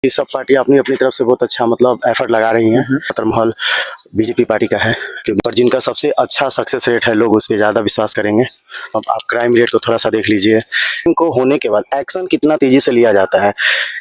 ये सब पार्टी अपनी अपनी तरफ से बहुत अच्छा मतलब एफर्ट लगा रही हैं। माहौल बीजेपी पार्टी का है क्योंकि पर जिनका सबसे अच्छा सक्सेस रेट है, लोग उस पर ज़्यादा विश्वास करेंगे। अब आप क्राइम रेट को थोड़ा सा देख लीजिए, इनको होने के बाद एक्शन कितना तेजी से लिया जाता है।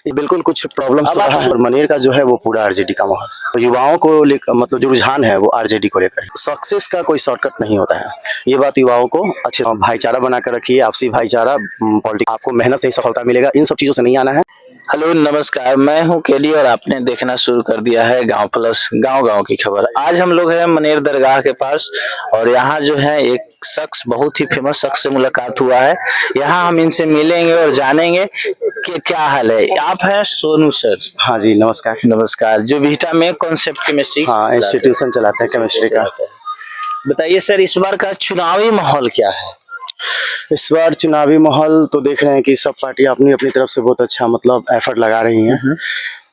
ये बिल्कुल कुछ प्रॉब्लम्स तो रहा है और मनेर का जो है वो पूरा आरजेडी का माहौल, तो युवाओं को मतलब जो रुझान है वो आरजेडी को लेकर। सक्सेस का कोई शॉर्टकट नहीं होता है, ये बात युवाओं को अच्छे भाईचारा बनाकर रखिए, आपसी भाईचारा पॉलिटिक्स, आपको मेहनत से ही सफलता मिलेगा, इन सब चीज़ों से नहीं आना है। हेलो नमस्कार, मैं हूं केली और आपने देखना शुरू कर दिया है गांव प्लस, गांव की खबर। आज हम लोग हैं मनेर दरगाह के पास और यहाँ जो है एक शख्स, बहुत ही फेमस शख्स से मुलाकात हुआ है। यहाँ हम इनसे मिलेंगे और जानेंगे कि क्या हाल है। आप हैं सोनू सर? हाँ जी, नमस्कार। नमस्कार। जो बिहटा में कॉन्सेप्ट केमिस्ट्री इंस्टीट्यूशन चलाते हैं केमिस्ट्री का। बताइए सर, इस बार का चुनावी माहौल क्या है? इस बार चुनावी माहौल तो देख रहे हैं कि सब पार्टी अपनी अपनी तरफ से बहुत अच्छा मतलब एफर्ट लगा रही हैं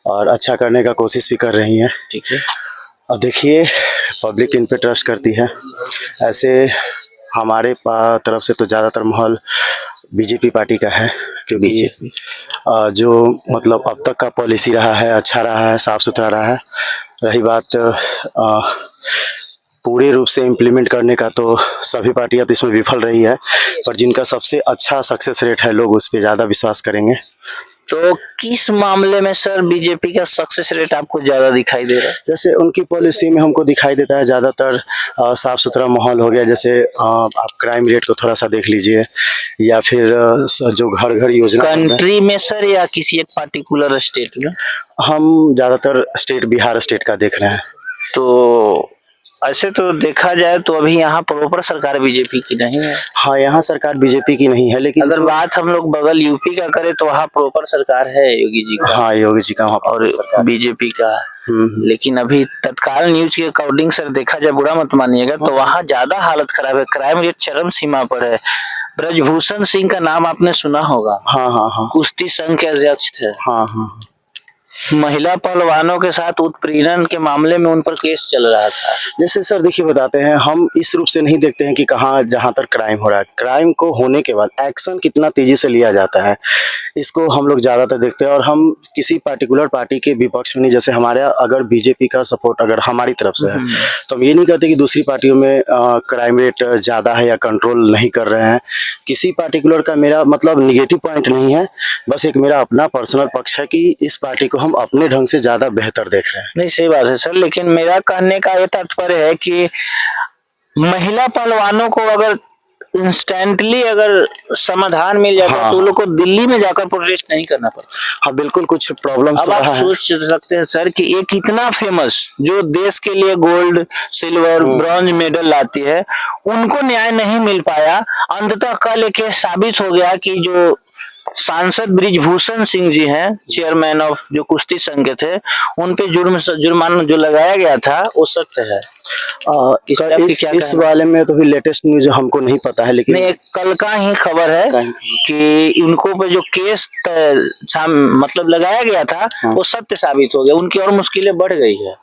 और अच्छा करने का कोशिश भी कर रही हैं। ठीक है। अब देखिए, पब्लिक इन पे ट्रस्ट करती है। ऐसे हमारे तरफ से तो ज़्यादातर माहौल बीजेपी पार्टी का है क्योंकि जो मतलब अब तक का पॉलिसी रहा है अच्छा रहा है, साफ़ सुथरा रहा है। रही बात पूरे रूप से इम्प्लीमेंट करने का, तो सभी पार्टियां तो इसमें विफल रही है, पर जिनका सबसे अच्छा सक्सेस रेट है, लोग उस पर ज़्यादा विश्वास करेंगे। तो किस मामले में सर बीजेपी का सक्सेस रेट आपको ज़्यादा दिखाई दे रहा है? जैसे उनकी पॉलिसी में हमको दिखाई देता है ज़्यादातर साफ़ सुथरा माहौल हो गया। जैसे आप क्राइम रेट को थोड़ा सा देख लीजिए, या फिर जो घर घर योजना कंट्री में सर या किसी एक पार्टिकुलर स्टेट में? हम ज़्यादातर स्टेट बिहार स्टेट का देख रहे हैं। तो ऐसे तो देखा जाए तो अभी यहाँ प्रॉपर सरकार बीजेपी की नहीं है। हाँ, यहाँ सरकार बीजेपी की नहीं है, लेकिन अगर बात हम लोग बगल यूपी का करें तो वहाँ प्रॉपर सरकार है योगी जी का। हाँ, योगी जी का वहाँ और बीजेपी का। लेकिन अभी तत्काल न्यूज के अकॉर्डिंग सर देखा जाए, बुरा मत मानिएगा, तो वहाँ ज्यादा हालत खराब है, क्राइम रेट चरम सीमा पर है। ब्रजभूषण सिंह का नाम आपने सुना होगा। हाँ। कुश्ती संघ के अध्यक्ष थे। हाँ। महिला पहलवानों के साथ उत्पीड़न के मामले में उन पर केस चल रहा था। जैसे सर देखिए, बताते हैं, हम इस रूप से नहीं देखते हैं कि कहाँ जहाँ तक क्राइम हो रहा है, क्राइम को होने के बाद एक्शन कितना तेजी से लिया जाता है, इसको हम लोग ज़्यादातर देखते हैं। और हम किसी पार्टिकुलर पार्टी के विपक्ष में नहीं। जैसे हमारे अगर बीजेपी का सपोर्ट अगर हमारी तरफ से है तो हम ये नहीं कहते कि दूसरी पार्टियों में क्राइम रेट ज़्यादा है या कंट्रोल नहीं कर रहे हैं। किसी पार्टिकुलर का मेरा मतलब निगेटिव पॉइंट नहीं है, बस एक मेरा अपना पर्सनल पक्ष है कि इस पार्टी को हम अपने ढंग से ज़्यादा बेहतर देख रहे हैं। नहीं, सही बात है सर, लेकिन मेरा कहने का ये तात्पर्य है कि महिला पहलवानों को अगर इंस्टेंटली अगर समाधान मिल जाता तो लोग को दिल्ली में जाकर प्रोटेस्ट नहीं करना पड़ता। हाँ, बिल्कुल कुछ प्रॉब्लम अब आप सोच सकते हैं सर कि एक इतना फेमस जो देश के लिए गोल्ड, सिल्वर, ब्रॉन्ज मेडल लाती है, उनको न्याय नहीं मिल पाया। अंततः कल एक साबित हो गया कि जो सांसद ब्रिजभूषण सिंह जी हैं, चेयरमैन ऑफ जो कुश्ती संघ के थे, उन पे जुर्माना जो लगाया गया था वो सत्य है। इस वाले में तो भी लेटेस्ट न्यूज हमको नहीं पता है, लेकिन नहीं, कल का ही खबर है कि इनको पे जो केस मतलब लगाया गया था वो सत्य साबित हो गया, उनकी और मुश्किलें बढ़ गई है।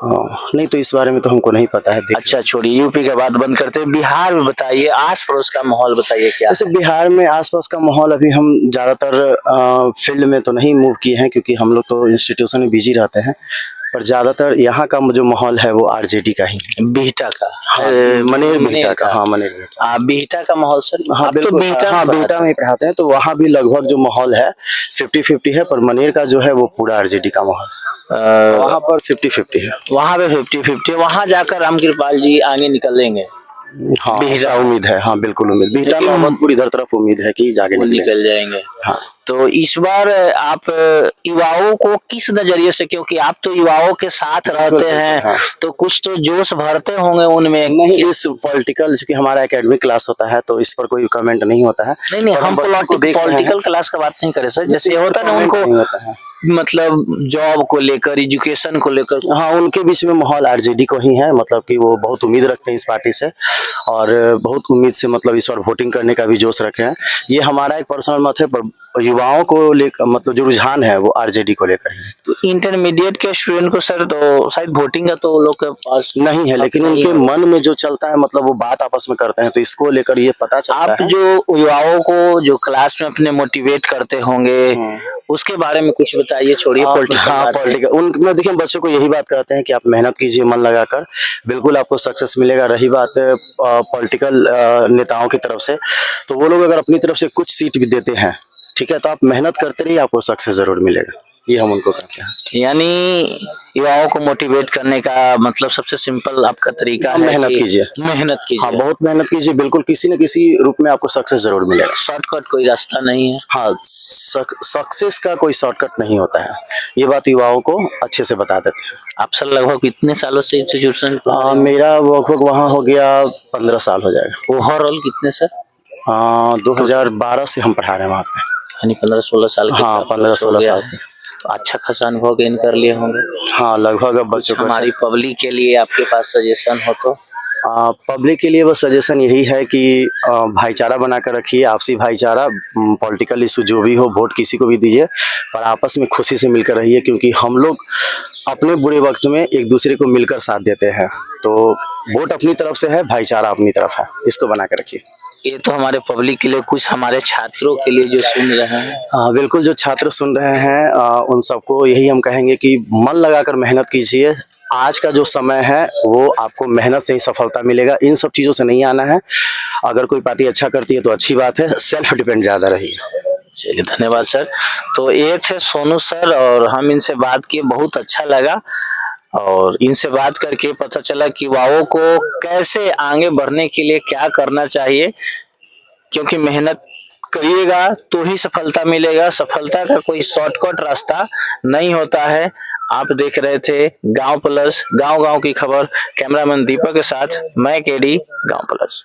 नहीं, तो इस बारे में तो हमको नहीं पता है। अच्छा छोड़िए, यूपी का बात बंद करते हैं, बिहार में बताइए, आस पड़ोस का माहौल बताइए क्या? जैसे बिहार में आसपास का माहौल, अभी हम ज्यादातर फील्ड में तो नहीं मूव किए हैं क्योंकि हम लोग तो इंस्टीट्यूशन में बिजी रहते हैं, पर ज्यादातर यहाँ का जो माहौल है वो आरजेडी का ही। बिहटा का? मनेर बिहटा का। हाँ, मनेर बिहटा का माहौल सर? हाँ बिल्कुल। बिहटा में पढ़ाते हैं, तो वहाँ भी लगभग जो माहौल है 50-50 है, पर मनेर का जो है वो पूरा आरजेडी का माहौल। वहाँ पर 50-50 है। वहाँ पे 50-50, वहाँ जाकर रामकृपाल जी आगे निकलेंगे। हाँ, ऐसा उम्मीद है। हाँ, बिल्कुल उम्मीद। बिहटा में मोहम्मदपुर इधर तरफ उम्मीद है कि जाके निकल जाएंगे। हाँ। तो इस बार आप युवाओं को किस नजरिए से, क्योंकि आप तो युवाओं के साथ रहते हैं, तो कुछ तो जोश भरते होंगे उनमें? नहीं, इस पॉलिटिकल, क्योंकि हमारा एकेडमिक क्लास होता है तो इस पर कोई कमेंट नहीं होता है। नहीं, हम पॉलिटिकल क्लास का बात नहीं करें सर। जैसे होता है ना, उनको मतलब जॉब को लेकर, एजुकेशन को लेकर। हाँ, उनके बीच में माहौल आरजेडी को ही है, मतलब कि वो बहुत उम्मीद रखते हैं इस पार्टी से और बहुत उम्मीद से मतलब इस बार वोटिंग करने का भी जोश रखे हैं। ये हमारा एक पर्सनल मत है, पर युवाओं को लेकर मतलब जो रुझान है वो आरजेडी को लेकर है। तो इंटरमीडिएट के स्टूडेंट को सर तो शायद वोटिंग का तो लोग के पास नहीं है, लेकिन उनके मन में जो चलता है मतलब वो बात आपस में करते हैं, तो इसको लेकर ये पता चलता है। आप जो युवाओं को जो क्लास में अपने मोटिवेट करते होंगे उसके बारे में कुछ बताइए। बताइए, छोड़िए पॉलिटिकल हाँ बात है। पॉलिटिकल उनमें देखिए, हम बच्चों को यही बात कहते हैं कि आप मेहनत कीजिए मन लगाकर, बिल्कुल आपको सक्सेस मिलेगा। रही बात पॉलिटिकल नेताओं की तरफ से, तो वो लोग अगर अपनी तरफ से कुछ सीट भी देते हैं, ठीक है, तो आप मेहनत करते रहिए, आपको सक्सेस जरूर मिलेगा, ये हम उनको कहते हैं। यानी युवाओं को मोटिवेट करने का मतलब सबसे सिंपल आपका तरीका हाँ, है मेहनत कि कीजिए। मेहनत हाँ, कीजिए, बहुत मेहनत कीजिए, बिल्कुल किसी न किसी रूप में आपको सक्सेस जरूर मिलेगा। शॉर्टकट कोई रास्ता नहीं है। हाँ, सक्सेस का कोई शॉर्टकट नहीं होता है, ये बात युवाओं को अच्छे से बता देते हैं। आप सर लगभग कितने सालों से इंस्टीट्यूशन मेरा लगभग वहाँ हो गया 15 साल हो जाएगा। ओवरऑल कितने सर? 2012 से हम पढ़ा रहे हैं वहाँ पे। यानी 15-16 साल के हाँ, पास 15-16 हो गया साल है। से। तो अच्छा खासा अनुभव गेन कर लिए होंगे। हाँ, लगभग अब कुछ बच्चों को हमारी पब्लिक के लिए आपके पास सजेशन हो तो? पब्लिक के लिए बस सजेशन यही है कि भाईचारा बनाकर रखिए, आपसी भाईचारा। पॉलिटिकल इशू जो भी हो, वोट किसी को भी दीजिए, पर आपस में खुशी से मिलकर रहिए, क्योंकि हम लोग अपने बुरे वक्त में एक दूसरे को मिलकर साथ देते हैं। तो वोट अपनी तरफ से है, भाईचारा अपनी तरफ है, इसको बना के रखिए। ये तो हमारे पब्लिक के लिए, कुछ हमारे छात्रों के लिए जो सुन रहे हैं। बिल्कुल, जो छात्र सुन रहे हैं उन सबको यही हम कहेंगे कि मन लगाकर मेहनत कीजिए। आज का जो समय है वो आपको मेहनत से ही सफलता मिलेगा, इन सब चीज़ों से नहीं आना है। अगर कोई पार्टी अच्छा करती है तो अच्छी बात है, सेल्फ डिपेंड ज़्यादा रहिए। चलिए, धन्यवाद सर। तो ये थे सोनू सर, और हम इनसे बात किए, बहुत अच्छा लगा, और इनसे बात करके पता चला कि युवाओं को कैसे आगे बढ़ने के लिए क्या करना चाहिए, क्योंकि मेहनत करिएगा तो ही सफलता मिलेगा। सफलता का कोई शॉर्टकट रास्ता नहीं होता है। आप देख रहे थे गांव प्लस, गांव गांव की खबर। कैमरामैन दीपक के साथ मैं केडी, गांव प्लस।